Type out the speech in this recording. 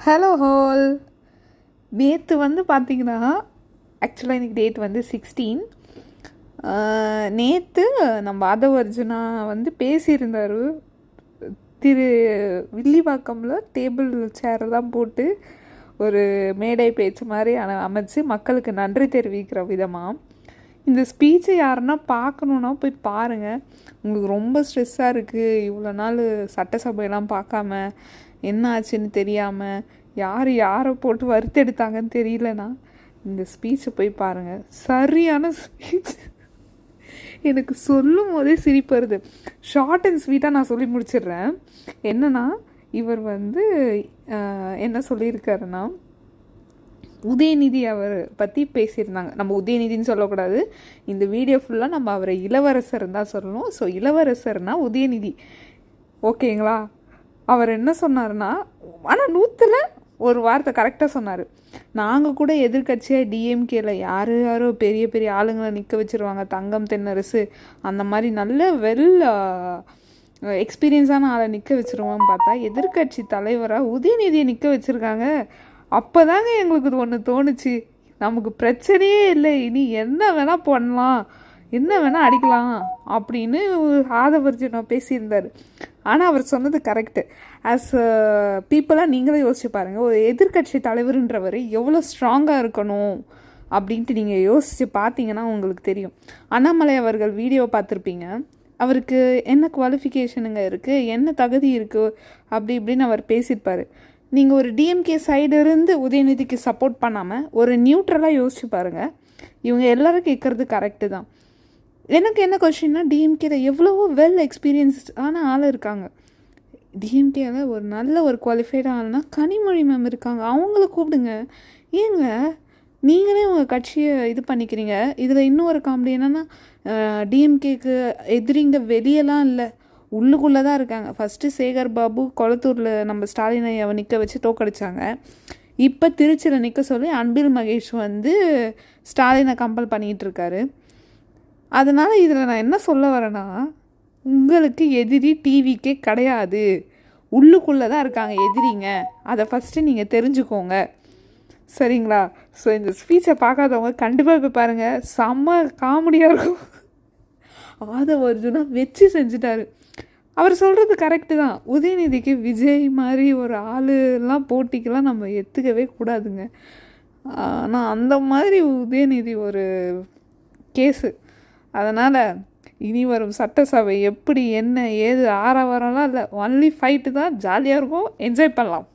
Hello whole. நேற்று பார்த்தீங்கன்னா ஆக்சுவலாக இன்றைக்கி டேட் 16. நேற்று நம்ம ஆதவர்ஜுனா பேசியிருந்தார். வில்லிவாக்கமில் டேபிள் சேரெல்லாம் போட்டு ஒரு மேடை பேச்சு மாதிரி அமைச்சு மக்களுக்கு நன்றி தெரிவிக்கிற விதமாக இந்த ஸ்பீச்சை யாருன்னா பார்க்கணுன்னா போய் பாருங்கள். உங்களுக்கு ரொம்ப ஸ்ட்ரெஸ்ஸாக இருக்குது, இவ்வளோ நாள் சட்டசபையெல்லாம் பார்க்காம என்ன ஆச்சுன்னு தெரியாமல் யாரை போட்டு வறுத்தெடுத்தாங்கன்னு தெரியலனா இந்த ஸ்பீச்சை போய் பாருங்கள். சரியான ஸ்பீச். எனக்கு சொல்லும் போதே சிரிப்பு வருது. ஷார்ட் அண்ட் ஸ்வீட்டாக நான் சொல்லி முடிச்சிடுறேன். என்னன்னா இவர் என்ன சொல்லியிருக்காருன்னா, உதயநிதி அவர் பற்றி பேசியிருந்தாங்க. நம்ம உதயநிதின்னு சொல்லக்கூடாது, இந்த வீடியோ ஃபுல்லாக நம்ம அவரை இளவரசர் தான் சொல்லணும். ஸோ இளவரசர்னால் உதயநிதி, ஓகேங்களா? அவர் என்ன சொன்னார்னா, ஆனால் 100ல் ஒரு வார்த்தை கரெக்டாக சொன்னார். நாங்கள் கூட எதிர்கட்சியாக டிஎம்கேல யாரோ பெரிய பெரிய ஆளுங்களை நிற்க வச்சுருவாங்க, தங்கம் தென்னரசு அந்த மாதிரி நல்ல எக்ஸ்பீரியன்ஸான ஆளை நிற்க வச்சுருவோன்னு பார்த்தா எதிர்கட்சி தலைவராக உதயநிதியை நிற்க வச்சுருக்காங்க. அப்போ தாங்க எங்களுக்கு இது ஒன்று தோணுச்சு, நமக்கு பிரச்சனையே இல்லை, இனி என்ன வேணால் பண்ணலாம், என்ன வேணால் அடிக்கலாம் அப்படின்னு ஆதவர்ஜுனா பேசியிருந்தார். ஆனால் அவர் சொன்னது கரெக்டு. ஆஸ் பீப்புளாக நீங்களே யோசிச்சு பாருங்கள், ஒரு எதிர்கட்சி தலைவருன்றவர் எவ்வளோ ஸ்ட்ராங்காக இருக்கணும் அப்படின்ட்டு நீங்கள் யோசித்து பார்த்தீங்கன்னா உங்களுக்கு தெரியும். அண்ணாமலை அவர்கள் வீடியோ பார்த்துருப்பீங்க. அவருக்கு என்ன குவாலிஃபிகேஷனுங்க இருக்குது, என்ன தகுதி இருக்குது அப்படி இப்படின்னு அவர் பேசியிருப்பார். நீங்கள் ஒரு டிஎம்கே சைடு இருந்து உதயநிதிக்கு சப்போர்ட் பண்ணாமல் ஒரு நியூட்ரலாக யோசிச்சு பாருங்கள். இவங்க எல்லோரும் கேட்குறது கரெக்டு தான். எனக்கு என்ன கொஸ்டின்னா, டிஎம்கேல எவ்வளவோ எக்ஸ்பீரியன்ஸான ஆள் இருக்காங்க. டிஎம்கேல ஒரு நல்ல ஒரு குவாலிஃபைடாக ஆள்னா கனிமொழி மேம் இருக்காங்க, அவங்கள கூப்பிடுங்க. ஏங்க நீங்களே உங்கள் கட்சியை இது பண்ணிக்கிறீங்க? இதில் இன்னும் ஒரு காமெடி என்னென்னா, டிஎம்கேக்கு எதிரிங்க வெளியெல்லாம் இல்லை, உள்ளுக்குள்ளே தான் இருக்காங்க. ஃபஸ்ட்டு சேகர் பாபு கொளத்தூரில் நம்ம ஸ்டாலினை நிற்க வச்சு தோக்கடிச்சாங்க. இப்போ திருச்சியில் நிற்க சொல்லி அன்பில் மகேஷ் ஸ்டாலினை கம்பல் பண்ணிகிட்ருக்காரு. அதனால் இதில் நான் என்ன சொல்ல வரேன்னா, உங்களுக்கு எதிரி டிவிக்கே கிடையாது, உள்ளுக்குள்ளே தான் இருக்காங்க எதிரிங்க. அதை ஃபஸ்ட்டு நீங்கள் தெரிஞ்சுக்கோங்க, சரிங்களா? ஸோ இந்த ஸ்பீச்சை பார்க்காதவங்க கண்டிப்பாக போய் பாருங்கள், செம்ம காமெடியாக இருக்கும். ஆதவர்ஜுனா வச்சு செஞ்சுட்டாரு. அவர் சொல்கிறது கரெக்டு தான். உதயநிதிக்கு விஜய் மாதிரி ஒரு ஆளுலாம் போட்டிக்கெல்லாம் நம்ம எடுத்துக்கவே கூடாதுங்க. ஆனால் அந்த மாதிரி உதயநிதி ஒரு கேஸு. அதனால் இனி வரும் சட்டசபை எப்படி என்ன ஏது ஆரவாரம்லாம் இல்லை, ஒன்லி ஃபைட்டு தான், ஜாலியாக இருக்கும், என்ஜாய் பண்ணலாம்.